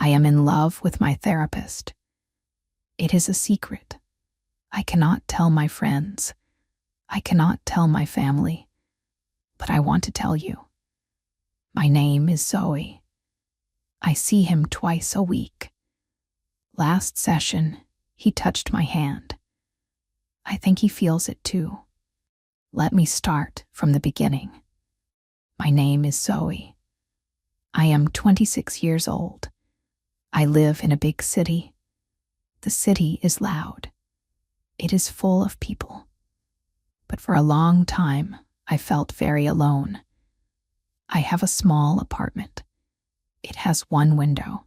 I am in love with my therapist. It is a secret. I cannot tell my friends. I cannot tell my family. But I want to tell you. My name is Zoe. I see him twice a week. Last session, he touched my hand. I think he feels it too. Let me start from the beginning. My name is Zoe. I am 26 years old. I live in a big city. The city is loud. It is full of people. But for a long time, I felt very alone. I have a small apartment. It has one window.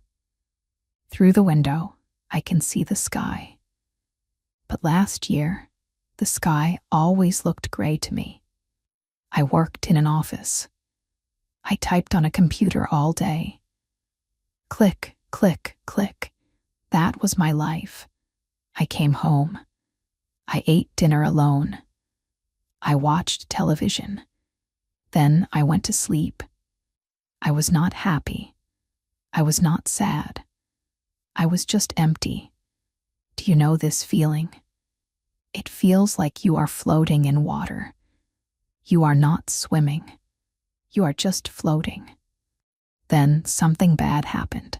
Through the window, I can see the sky. But last year, the sky always looked gray to me. I worked in an office. I typed on a computer all day. Click, click, click. That was my life. I came home. I ate dinner alone. I watched television. Then I went to sleep. I was not happy. I was not sad. I was just empty. Do you know this feeling? It feels like you are floating in water. You are not swimming. You are just floating. Then something bad happened.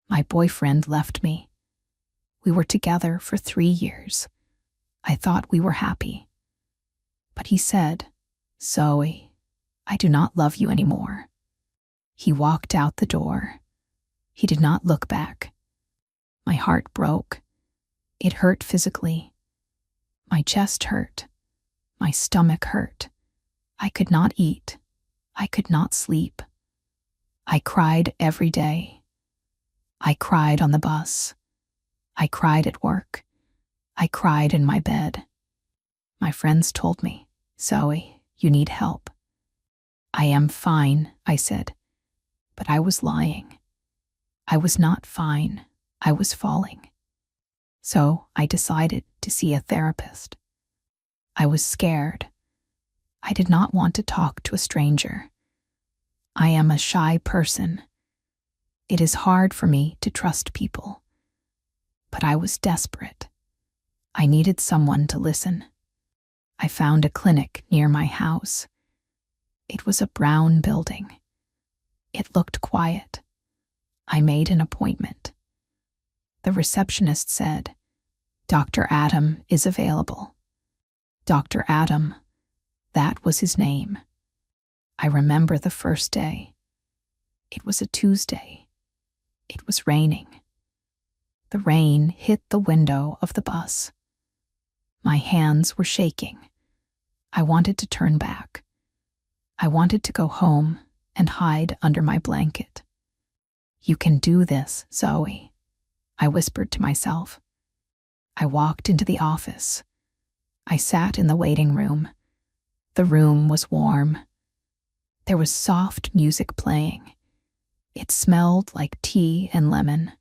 My boyfriend left me. We were together for 3 years. I thought we were happy. But he said, "Zoe, I do not love you anymore." He walked out the door. He did not look back. My heart broke. It hurt physically. My chest hurt. My stomach hurt. I could not eat. I could not sleep. I cried every day. I cried on the bus. I cried at work. I cried in my bed. My friends told me, "Zoe, you need help." "I am fine," I said. But I was lying. I was not fine. I was falling. So I decided to see a therapist. I was scared. I did not want to talk to a stranger. I am a shy person. It is hard for me to trust people. But I was desperate. I needed someone to listen. I found a clinic near my house. It was a brown building. It looked quiet. I made an appointment. The receptionist said, "Dr. Adam is available." Dr. Adam, that was his name. I remember the first day. It was a Tuesday. It was raining. The rain hit the window of the bus. My hands were shaking. I wanted to turn back. I wanted to go home and hide under my blanket. "You can do this, Zoe," I whispered to myself. I walked into the office. I sat in the waiting room. The room was warm. There was soft music playing. It smelled like tea and lemon.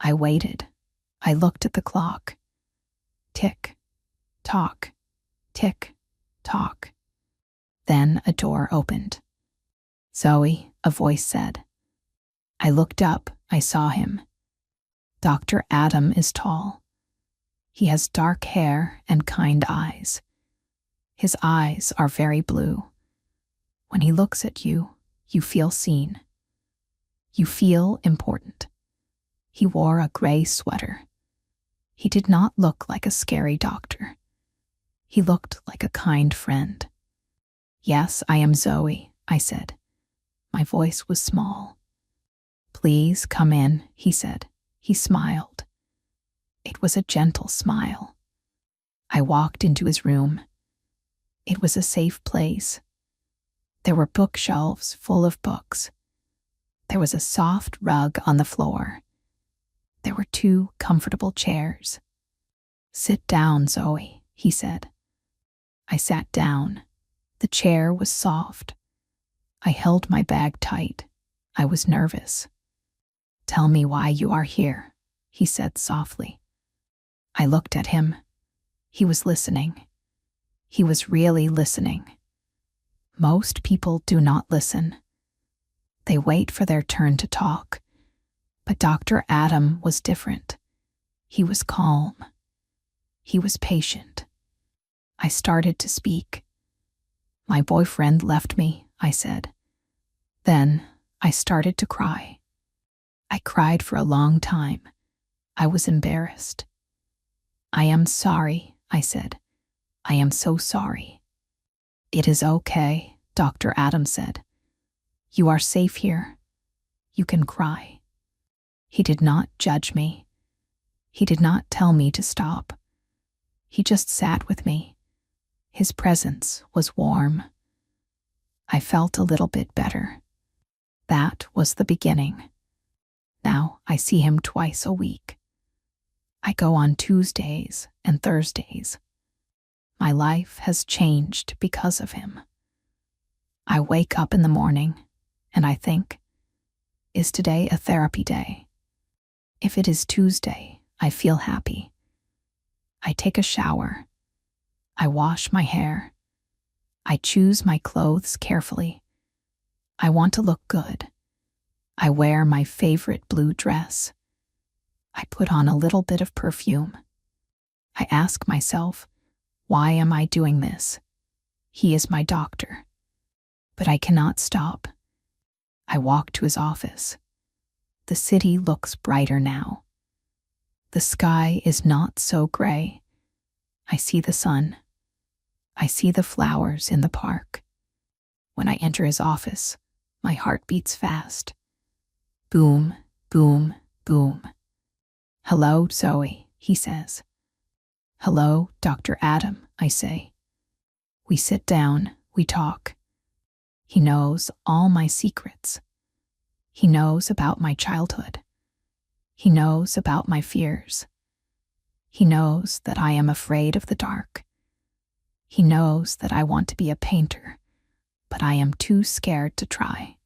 I waited. I looked at the clock. Tick, tock, tick, tock. Then a door opened. "Zoe," a voice said. I looked up. I saw him. Dr. Adam is tall. He has dark hair and kind eyes. His eyes are very blue. When he looks at you, you feel seen. You feel important. He wore a gray sweater. He did not look like a scary doctor. He looked like a kind friend. "Yes, I am Zoe," I said. My voice was small. "Please come in," he said. He smiled. It was a gentle smile. I walked into his room. It was a safe place. There were bookshelves full of books. There was a soft rug on the floor. There were 2 comfortable chairs. "Sit down, Zoe," he said. I sat down. The chair was soft. I held my bag tight. I was nervous. "Tell me why you are here," he said softly. I looked at him. He was listening. He was really listening. Most people do not listen. They wait for their turn to talk. But Dr. Adam was different. He was calm. He was patient. I started to speak. My boyfriend left me, I said. Then I started to cry. I cried for a long time. I was embarrassed. I am sorry, I said. I am so sorry. It is okay, Dr. Adam said. You are safe here. You can cry. He did not judge me. He did not tell me to stop. He just sat with me. His presence was warm. I felt a little bit better. That was the beginning. Now I see him twice a week. I go on Tuesdays and Thursdays. My life has changed because of him. I wake up in the morning and I think, is today a therapy day? If it is Tuesday, I feel happy. I take a shower. I wash my hair. I choose my clothes carefully. I want to look good. I wear my favorite blue dress. I put on a little bit of perfume. I ask myself, why am I doing this? He is my doctor. But I cannot stop. I walk to his office. The city looks brighter now. The sky is not so gray. I see the sun. I see the flowers in the park. When I enter his office, my heart beats fast. Boom, boom, boom. Hello, Zoe, he says. Hello, Dr. Adam, I say. We sit down, we talk. He knows all my secrets. He knows about my childhood. He knows about my fears. He knows that I am afraid of the dark. He knows that I want to be a painter, but I am too scared to try.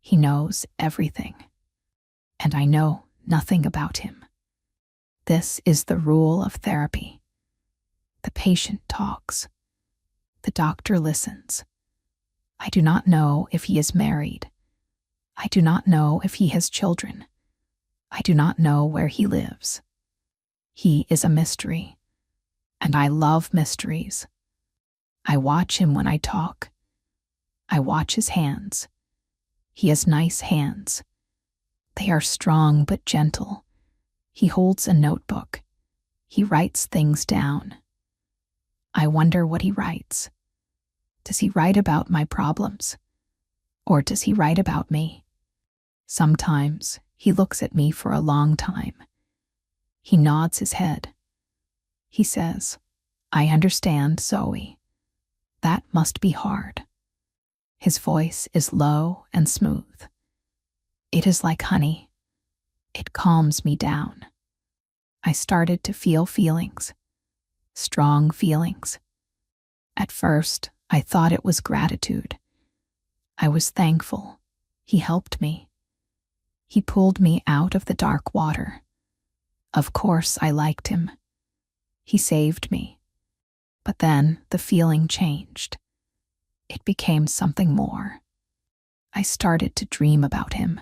He knows everything, and I know nothing about him. This is the rule of therapy. The patient talks. The doctor listens. I do not know if he is married. I do not know if he has children. I do not know where he lives. He is a mystery, and I love mysteries. I watch him when I talk. I watch his hands. He has nice hands. They are strong but gentle. He holds a notebook. He writes things down. I wonder what he writes. Does he write about my problems? Or does he write about me? Sometimes he looks at me for a long time. He nods his head. He says, I understand, Zoe. That must be hard. His voice is low and smooth. It is like honey. It calms me down. I started to feel feelings, strong feelings. At first, I thought it was gratitude. I was thankful. He helped me. He pulled me out of the dark water. Of course, I liked him. He saved me. But then the feeling changed. It became something more. I started to dream about him.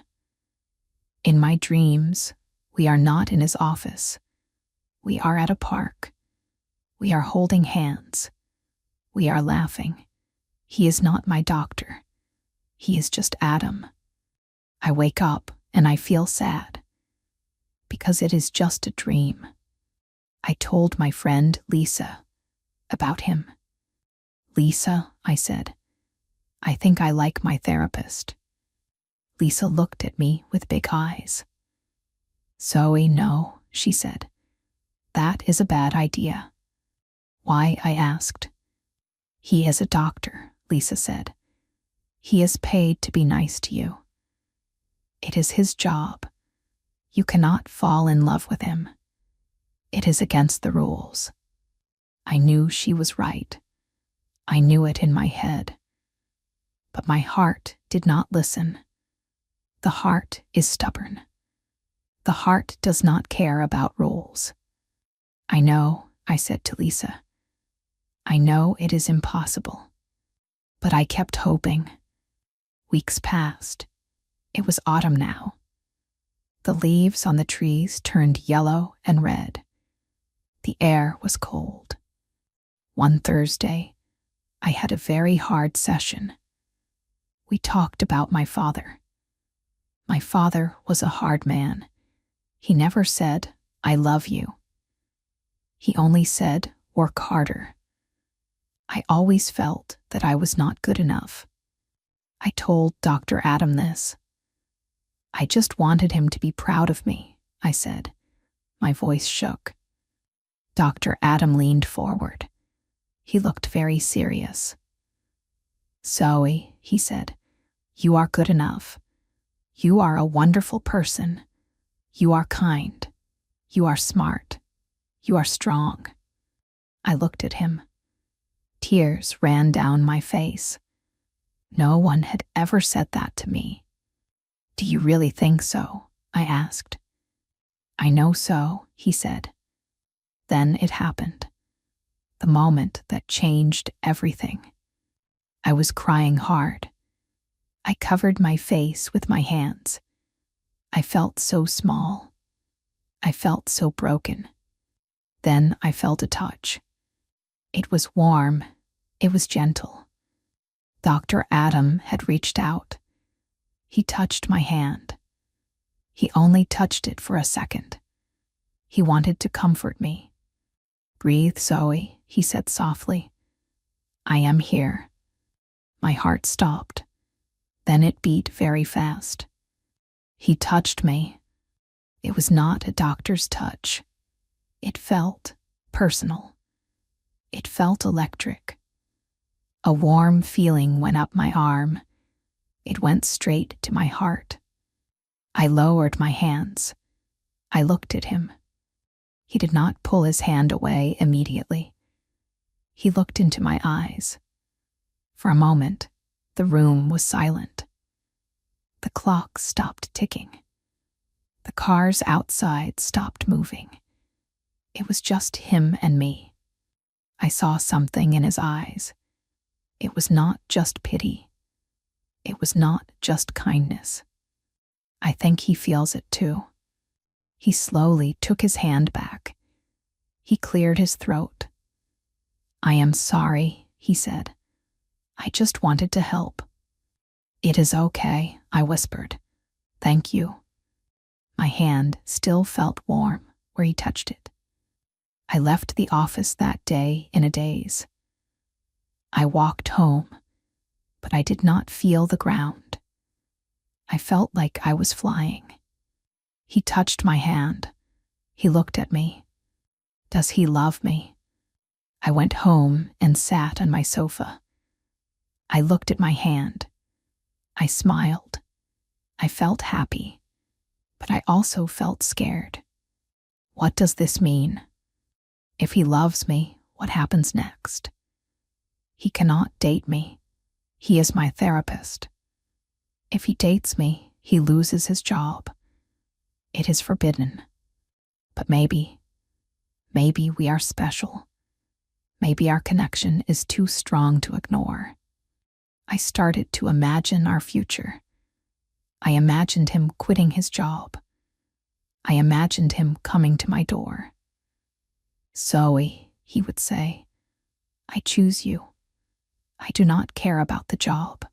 In my dreams, we are not in his office. We are at a park. We are holding hands. We are laughing. He is not my doctor. He is just Adam. I wake up and I feel sad because it is just a dream. I told my friend Lisa about him. Lisa, I said, I think I like my therapist. Lisa looked at me with big eyes. Zoe, no, she said. That is a bad idea. Why? I asked. He is a doctor, Lisa said. He is paid to be nice to you. It is his job. You cannot fall in love with him. It is against the rules. I knew she was right. I knew it in my head. But my heart did not listen. The heart is stubborn. The heart does not care about rules. I know, I said to Lisa. I know it is impossible. But I kept hoping. Weeks passed. It was autumn now. The leaves on the trees turned yellow and red. The air was cold. One Thursday, I had a very hard session. We talked about my father. My father was a hard man. He never said, "I love you." He only said, "Work harder." I always felt that I was not good enough. I told Dr. Adam this. "I just wanted him to be proud of me," I said. My voice shook. Dr. Adam leaned forward. He looked very serious. "Zoe," he said, "you are good enough. You are a wonderful person. You are kind. You are smart. You are strong." I looked at him. Tears ran down my face. No one had ever said that to me. "Do you really think so?" I asked. "I know so," he said. Then it happened. The moment that changed everything. I was crying hard. I covered my face with my hands. I felt so small. I felt so broken. Then I felt a touch. It was warm. It was gentle. Dr. Adam had reached out. He touched my hand. He only touched it for a second. He wanted to comfort me. "Breathe, Zoe," he said softly. "I am here." My heart stopped. Then it beat very fast. He touched me. It was not a doctor's touch. It felt personal. It felt electric. A warm feeling went up my arm. It went straight to my heart. I lowered my hands. I looked at him. He did not pull his hand away immediately. He looked into my eyes. For a moment, the room was silent. The clock stopped ticking. The cars outside stopped moving. It was just him and me. I saw something in his eyes. It was not just pity. It was not just kindness. I think he feels it too. He slowly took his hand back. He cleared his throat. "I am sorry," he said. "I just wanted to help." "It is okay," I whispered. "Thank you." My hand still felt warm where he touched it. I left the office that day in a daze. I walked home, but I did not feel the ground. I felt like I was flying. He touched my hand. He looked at me. Does he love me? I went home and sat on my sofa. I looked at my hand. I smiled. I felt happy, but I also felt scared. What does this mean? If he loves me, what happens next? He cannot date me. He is my therapist. If he dates me, he loses his job. It is forbidden. But maybe we are special. Maybe our connection is too strong to ignore. I started to imagine our future. I imagined him quitting his job. I imagined him coming to my door. "Zoe," he would say, "I choose you. I do not care about the job."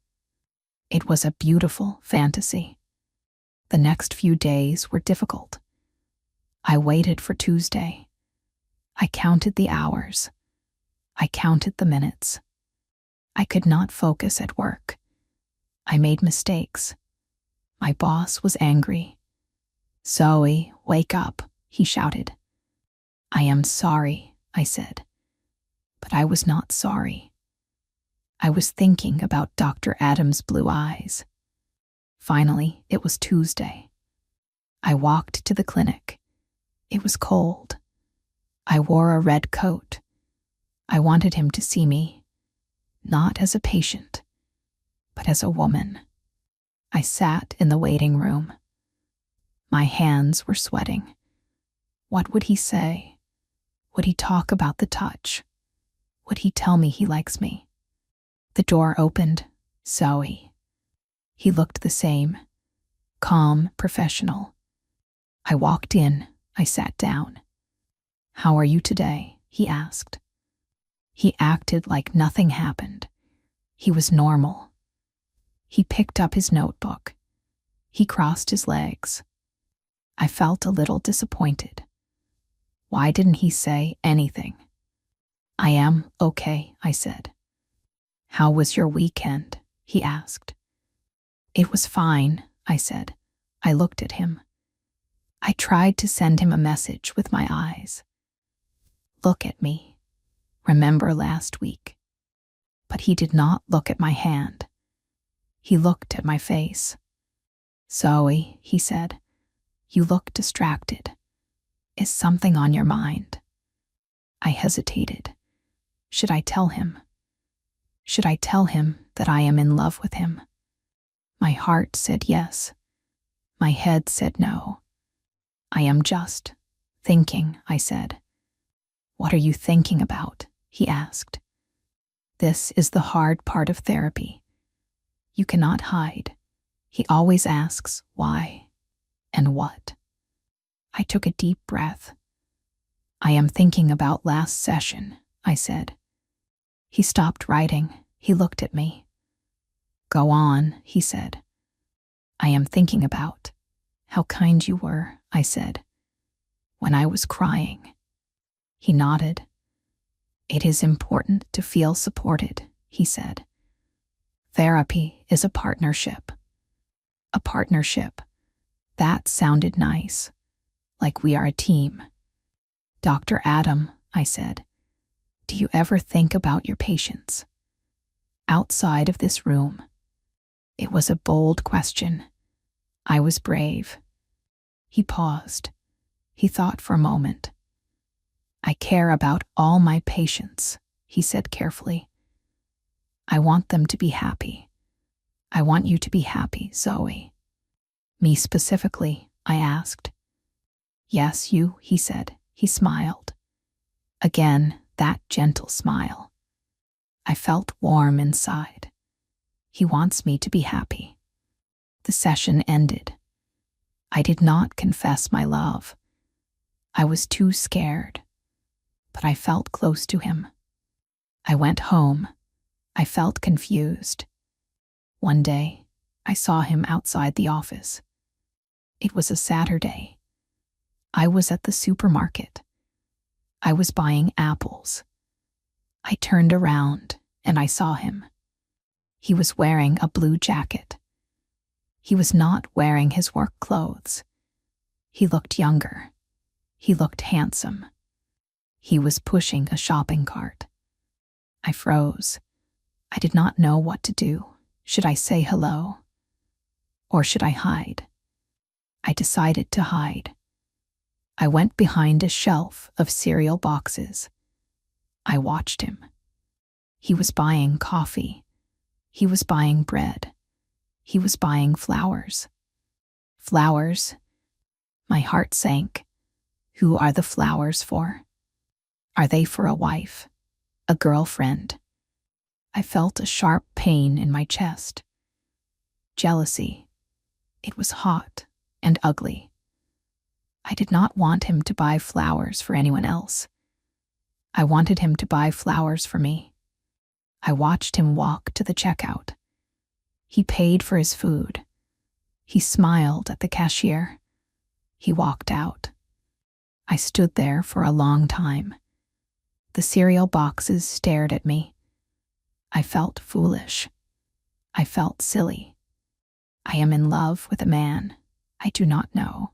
It was a beautiful fantasy. The next few days were difficult. I waited for Tuesday. I counted the hours. I counted the minutes. I could not focus at work. I made mistakes. My boss was angry. "Zoe, wake up," he shouted. "I am sorry," I said. But I was not sorry. I was thinking about Dr. Adam's blue eyes. Finally, it was Tuesday. I walked to the clinic. It was cold. I wore a red coat. I wanted him to see me, not as a patient, but as a woman. I sat in the waiting room. My hands were sweating. What would he say? Would he talk about the touch? Would he tell me he likes me? The door opened. "Zoe." He looked the same, calm, professional. I walked in. I sat down. "How are you today?" he asked. He acted like nothing happened. He was normal. He picked up his notebook. He crossed his legs. I felt a little disappointed. Why didn't he say anything? "I am okay," I said. "How was your weekend?" he asked. "It was fine," I said. I looked at him. I tried to send him a message with my eyes. "Look at me. Remember last week?" But he did not look at my hand. He looked at my face. "Zoe," he said, "you look distracted. Is something on your mind?" I hesitated. Should I tell him? Should I tell him that I am in love with him? My heart said yes. My head said no. "I am just thinking," I said. "What are you thinking about?" he asked. This is the hard part of therapy. You cannot hide. He always asks why and what. I took a deep breath. "I am thinking about last session," I said. He stopped writing. He looked at me. "Go on," he said. "I am thinking about how kind you were," I said, "when I was crying." He nodded. "It is important to feel supported," he said. "Therapy is a partnership." A partnership. That sounded nice, like we are a team. "Dr. Adam," I said, "do you ever think about your patients outside of this room?" It was a bold question. I was brave. He paused. He thought for a moment. "I care about all my patients," he said carefully. "I want them to be happy. I want you to be happy, Zoe." "Me specifically?" I asked. "Yes, you," he said. He smiled. Again, that gentle smile. I felt warm inside. He wants me to be happy. The session ended. I did not confess my love. I was too scared. But I felt close to him. I went home. I felt confused. One day, I saw him outside the office. It was a Saturday. I was at the supermarket. I was buying apples. I turned around and I saw him. He was wearing a blue jacket. He was not wearing his work clothes. He looked younger. He looked handsome. He was pushing a shopping cart. I froze. I did not know what to do. Should I say hello? Or should I hide? I decided to hide. I went behind a shelf of cereal boxes. I watched him. He was buying coffee. He was buying bread. He was buying flowers. Flowers? My heart sank. Who are the flowers for? Are they for a wife? A girlfriend? I felt a sharp pain in my chest. Jealousy. It was hot and ugly. I did not want him to buy flowers for anyone else. I wanted him to buy flowers for me. I watched him walk to the checkout. He paid for his food. He smiled at the cashier. He walked out. I stood there for a long time. The cereal boxes stared at me. I felt foolish. I felt silly. I am in love with a man I do not know.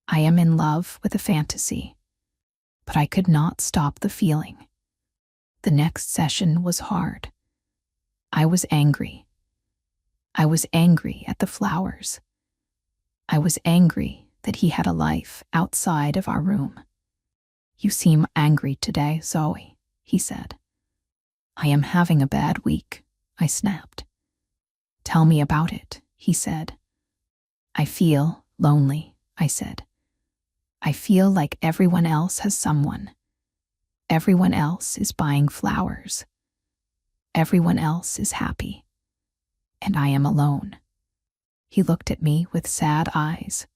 I am in love with a fantasy, but I could not stop the feeling. The next session was hard. I was angry. I was angry at the flowers. I was angry that he had a life outside of our room. "You seem angry today, Zoe," he said. "I am having a bad week," I snapped. "Tell me about it," he said. "I feel lonely," I said. "I feel like everyone else has someone. Everyone else is buying flowers. Everyone else is happy. And I am alone." He looked at me with sad eyes.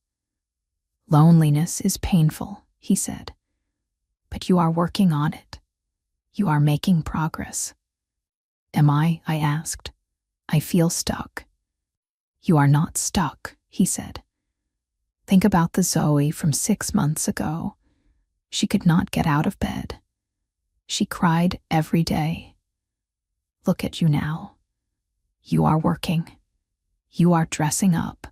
Loneliness is painful, he said, but you are working on it. You are making progress. Am I asked. I feel stuck. You are not stuck, he said. Think about the Zoe from 6 months ago. She could not get out of bed. She cried every day. Look at you now. You are working. You are dressing up.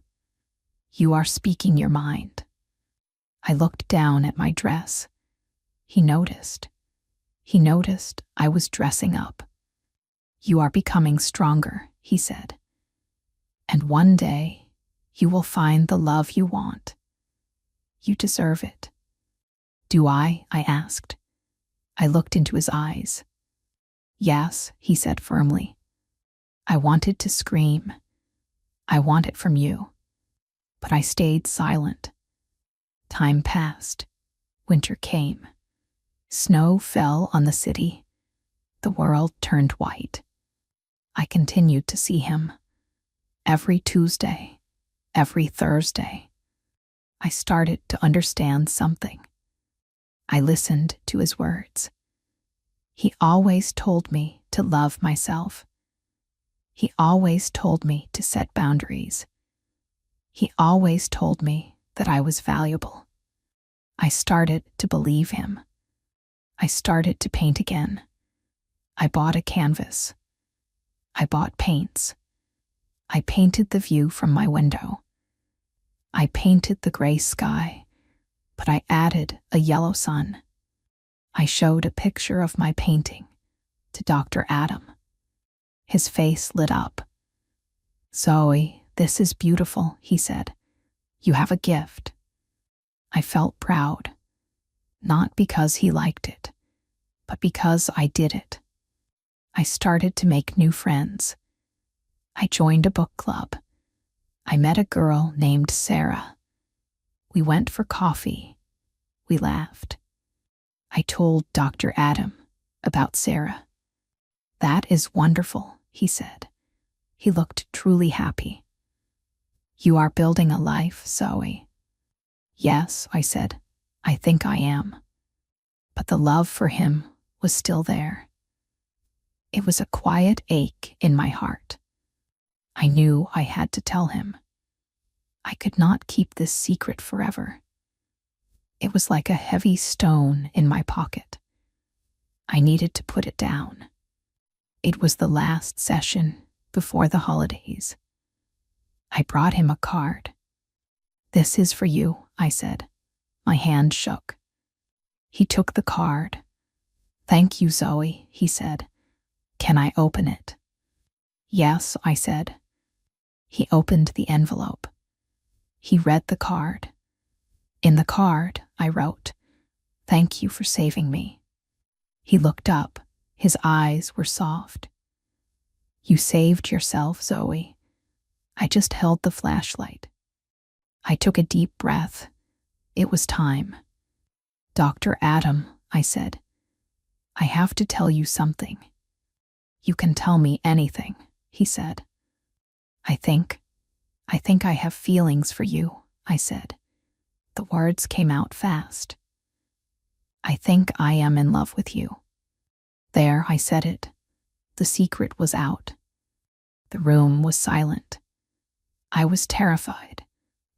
You are speaking your mind. I looked down at my dress. He noticed. He noticed I was dressing up. You are becoming stronger, he said. And one day, you will find the love you want. You deserve it. Do I asked. I looked into his eyes. Yes, he said firmly. I wanted to scream. I want it from you. But I stayed silent. Time passed. Winter came. Snow fell on the city. The world turned white. I continued to see him. Every Tuesday, every Thursday. I started to understand something. I listened to his words. He always told me to love myself. He always told me to set boundaries. He always told me that I was valuable. I started to believe him. I started to paint again. I bought a canvas. I bought paints. I painted the view from my window. I painted the gray sky, but I added a yellow sun. I showed a picture of my painting to Dr. Adam. His face lit up. Zoe, this is beautiful, he said. You have a gift. I felt proud, not because he liked it, but because I did it. I started to make new friends. I joined a book club. I met a girl named Sarah. We went for coffee. We laughed. I told Dr. Adam about Sarah. That is wonderful, he said. He looked truly happy. You are building a life, Zoe. Yes, I said. I think I am. But the love for him was still there. It was a quiet ache in my heart. I knew I had to tell him. I could not keep this secret forever. It was like a heavy stone in my pocket. I needed to put it down. It was the last session before the holidays. I brought him a card. This is for you, I said. My hand shook. He took the card. Thank you, Zoe, he said. Can I open it? Yes, I said. He opened the envelope. He read the card. In the card, I wrote, "Thank you for saving me." He looked up. His eyes were soft. You saved yourself, Zoe. I just held the flashlight. I took a deep breath. It was time. Dr. Adam, I said, I have to tell you something. You can tell me anything, he said. I think I have feelings for you, I said. The words came out fast. I think I am in love with you. There, I said it. The secret was out. The room was silent. I was terrified.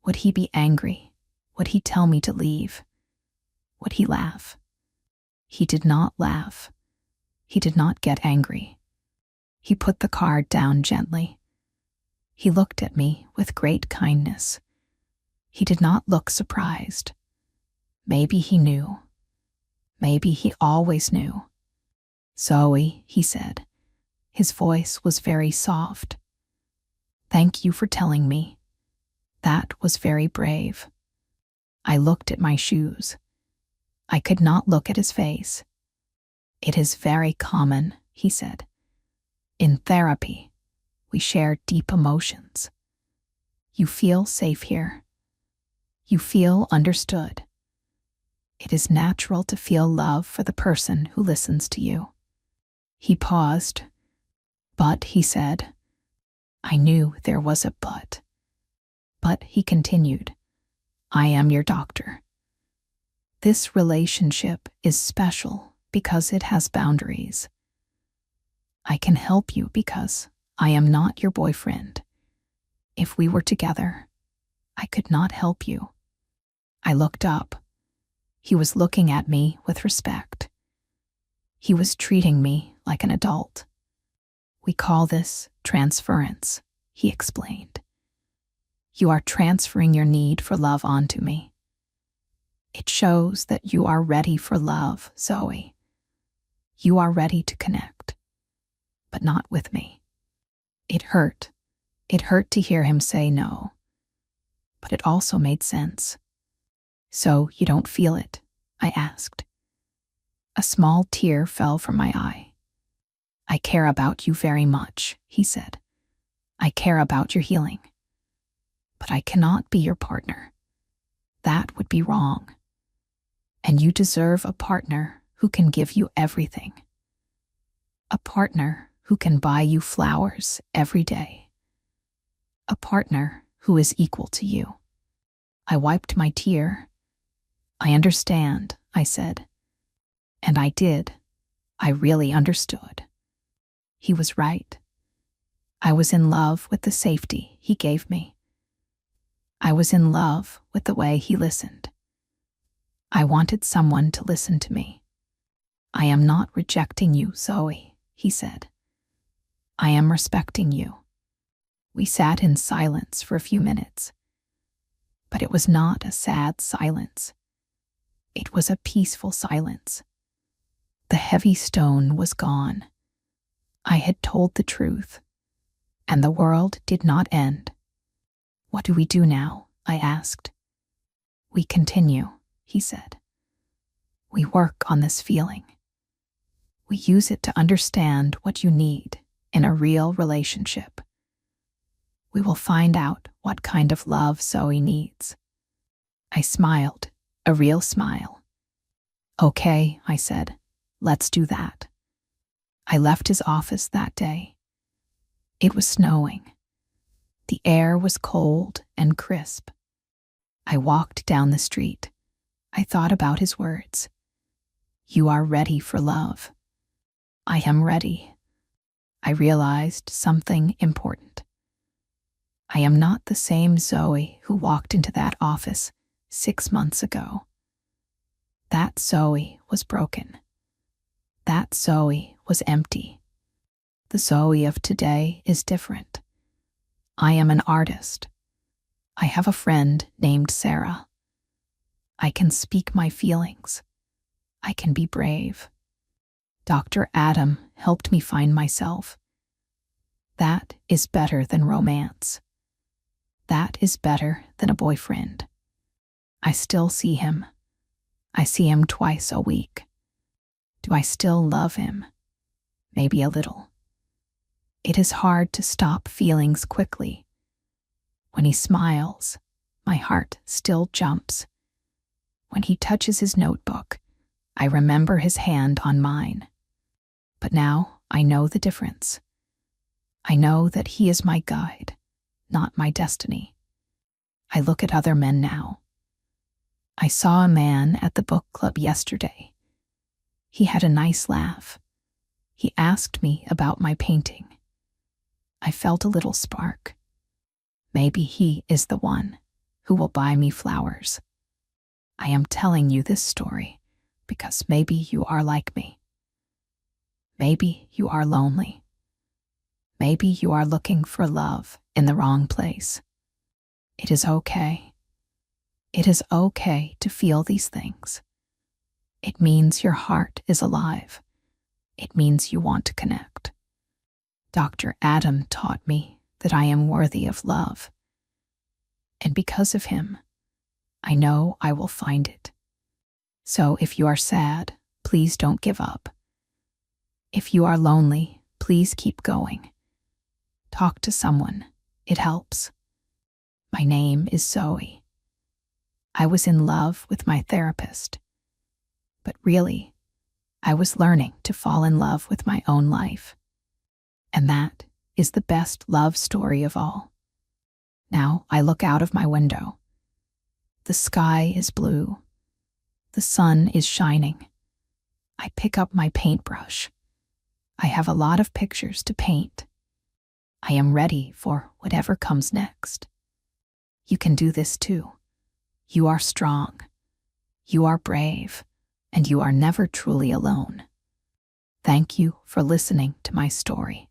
Would he be angry? Would he tell me to leave? Would he laugh? He did not laugh. He did not get angry. He put the card down gently. He looked at me with great kindness. He did not look surprised. Maybe he knew. Maybe he always knew. Zoe, he said. His voice was very soft. Thank you for telling me. That was very brave. I looked at my shoes. I could not look at his face. It is very common, he said. In therapy, we share deep emotions. You feel safe here. You feel understood. It is natural to feel love for the person who listens to you. He paused. But, he said, I knew there was a but. But, he continued, I am your doctor. This relationship is special because it has boundaries. I can help you because I am not your boyfriend. If we were together, I could not help you. I looked up. He was looking at me with respect. He was treating me like an adult. We call this transference, he explained. You are transferring your need for love onto me. It shows that you are ready for love, Zoe. You are ready to connect, but not with me. It hurt. It hurt to hear him say no, but it also made sense. So you don't feel it? I asked. A small tear fell from my eye. I care about you very much, he said. I care about your healing. But I cannot be your partner. That would be wrong. And you deserve a partner who can give you everything. A partner who can buy you flowers every day. A partner who is equal to you. I wiped my tear. I understand, I said. And I did. I really understood. He was right. I was in love with the safety he gave me. I was in love with the way he listened. I wanted someone to listen to me. I am not rejecting you, Zoe, he said. I am respecting you. We sat in silence for a few minutes. But it was not a sad silence. It was a peaceful silence. The heavy stone was gone. I had told the truth, and the world did not end. What do we do now? I asked. We continue, he said. We work on this feeling. We use it to understand what you need in a real relationship. We will find out what kind of love Zoe needs. I smiled, a real smile. Okay, I said, let's do that. I left his office that day. It was snowing. The air was cold and crisp. I walked down the street. I thought about his words. You are ready for love. I am ready. I realized something important. I am not the same Zoe who walked into that office 6 months ago. That Zoe was broken. That Zoe was empty. The Zoe of today is different. I am an artist. I have a friend named Sarah. I can speak my feelings. I can be brave. Dr. Adam helped me find myself. That is better than romance. That is better than a boyfriend. I still see him. I see him twice a week. Do I still love him? Maybe a little. It is hard to stop feelings quickly. When he smiles, my heart still jumps. When he touches his notebook, I remember his hand on mine. But now I know the difference. I know that he is my guide, not my destiny. I look at other men now. I saw a man at the book club yesterday. He had a nice laugh. He asked me about my painting. I felt a little spark. Maybe he is the one who will buy me flowers. I am telling you this story because maybe you are like me. Maybe you are lonely. Maybe you are looking for love in the wrong place. It is okay. It is okay to feel these things. It means your heart is alive. It means you want to connect. Dr. Adam taught me that I am worthy of love. And because of him, I know I will find it. So if you are sad, please don't give up. If you are lonely, please keep going. Talk to someone. It helps. My name is Zoe. I was in love with my therapist. But really, I was learning to fall in love with my own life. And that is the best love story of all. Now I look out of my window. The sky is blue. The sun is shining. I pick up my paintbrush. I have a lot of pictures to paint. I am ready for whatever comes next. You can do this too. You are strong. You are brave. And you are never truly alone. Thank you for listening to my story.